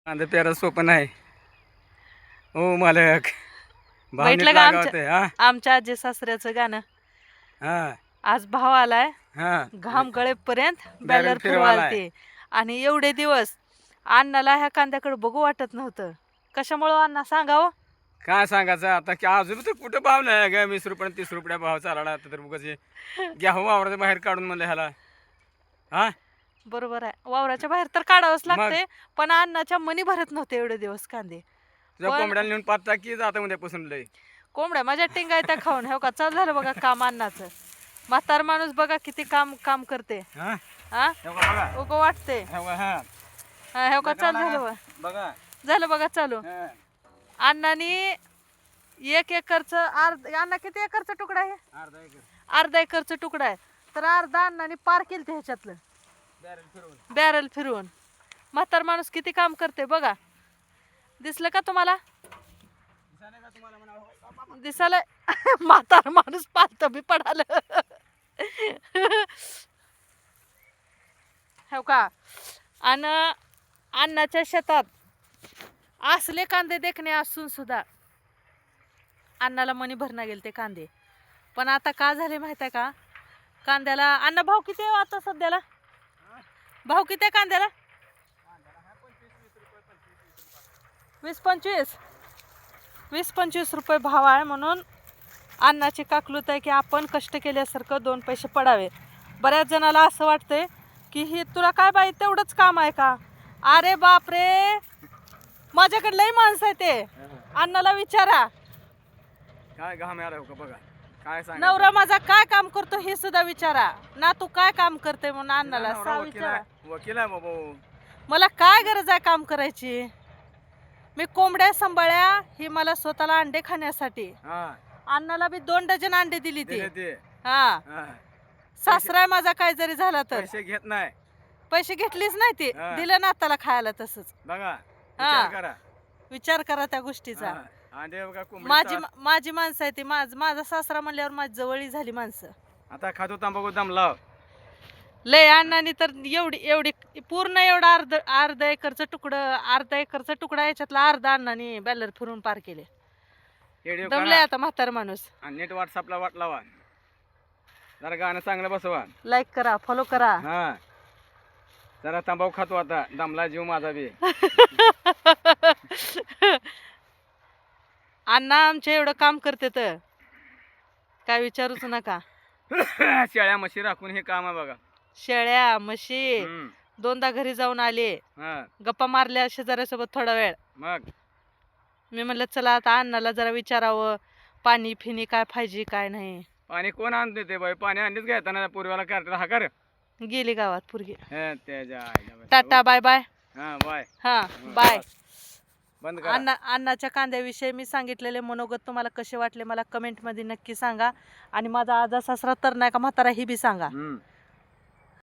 कांदा पेरा सोपं नाही हो मालक. भाव नीट बैठलं का लागावते. हा आमच्या आजी सासऱ्याचं गाणं. हा आज भाव आलाय हा घाम गळेपर्यंत बॅरल बॅलर फिरवालाय. फिरवालते. आणि एवढे दिवस अण्णाला ह्या कांद्याकडे बघू वाटत नव्हतं. कशामुळं अण्णा सांगावं. काय सांगायचं आता की अजून तर कुठं भाव नाही ग. 20 रुपये 30 रुपये भाव चालला आता तर उगाच घ्या हो वावराचं बाहेर काढून म्हणलं ह्याला. हा बरोबर आहे, वावराच्या बाहेर तर काढावंच मग लागते. पण अण्णाच्या मनी भरत नव्हते एवढे दिवस कांदे. तुझ्या पण कोंबड्याला नेऊन पाच टाकी जाता उद्यापासून लय. कोंबड्या माझ्या टिंगाय त्या खाऊन हो का चाल झालं बघा काम अण्णाचं. म्हातार माणूस बघा किती काम काम करते. हा हा हे बघा उगं वाटते. हे बघा, हा हा हो का चाल झालं बघा. बघा झालं बघा चालू. हा. अण्णानी 1 एकरचं अण्णा किती एकरचा तुकडा आहे. अर्धा एकर अर्धा एकरचा तुकडा आहे. तर अर्धा अण्णाने पार केलं ते ह्याच्यातलं बॅरल फिरवून. बॅरल फिरवून. म्हातार माणूस किती काम करते बघा. दिसलं का तुम्हाला. दिसायला का तुम्हाला म्हणा दिसायला म्हातार माणूस पालत बी पडालं हो का. आणि अण्णाच्या शेतात असले कांदे देखणे असून सुद्धा अण्णाला मनी भरणा गेले ते कांदे. पण आता का झाले माहित आहे का कांद्याला. अण्णा भाव किती आहे आता सध्याला. भाव किती आहे कांद्याला. 20-25 रुपये भाव आहे. म्हणून अण्णाची काकलूत आहे की आपण कष्ट केल्यासारखं 2 पैसे पडावे. बऱ्याच जणाला असं वाटतंय की ही तुला काय बाई तेवढंच काम आहे का. अरे बापरे माझ्याकडे लई माणसं आहे ते. अण्णाला विचारा काय घाम आला हो का बघा. काय सांग नवरा माझा काय काम करतो हे सुद्धा विचारा ना. तू काय काम करते म्हणून अण्णाला सा विचारा. वकील आहे बाबा. मला काय गरज आहे काम करायची. मी कोंबड्या सांभाळ्या ही मला स्वतःला अंडे खाण्यासाठी. हा अण्णाला बी 2 डझन अंडे दिली ती. दिले ते. हा हा. सासरा माझा काय जरी झाला तर पैसे घेत नाही पैसे घेतलीच नाही ती. हा. दिलं नाताला खायला तसंच. बघा हा. विचार करा. विचार करा त्या गोष्टीचा. हा. अंडे बघा कोंबडी माझी माणसं आहे ती. माझा सासरा म्हणल्यावर माझी जवळी झाली माणसं. आता खातो तांबाखू दम लाव. लय अण्णांनी तर एवढी पूर्ण एवढा अर्धा एकरचं तुकडा याच्यातला अर्धा अण्णांनी बॅलर फिरून पार केले. व्हिडिओ दमले आता म्हातार माणूस. आणि नेट व्हॉट्सअपला वाट लावा. जरा गाणं चांगलं बसवा. लाईक करा फॉलो करा. हा जरा तांबाखू खातो आता. दमला जीव माझा बी. अण्णा आमच्या एवढं काम करते तर काय विचारूच नका. शेळ्या म्हशी राखून हे काम आहे बघा. शेळ्या म्हशी हम्म. 2दा घरी जाऊन आले. हा गप्पा मारल्या शेजाऱ्यासोबत थोडा वेळ. मग मी म्हणलं चला आता अण्णाला जरा विचारावं पाणी फिनी काय पाहिजे काय नाही. पाणी कोण आणते ते बाई. पाणी आणलीच घेताना पूर्वाला करता हा कर. गेली गावात पुरगी. हे त्याच्या आईला बाई. टाटा बाय बाय. हा बाय. हा बाय. बंद करा. अण्णाच्या कांद्याविषयी मी सांगितलेले मनोगत तुम्हाला कसे वाटले मला कमेंटमध्ये नक्की सांगा. आणि माझा आजा सासरा तर नाही का म्हातारा ही बी सांगा.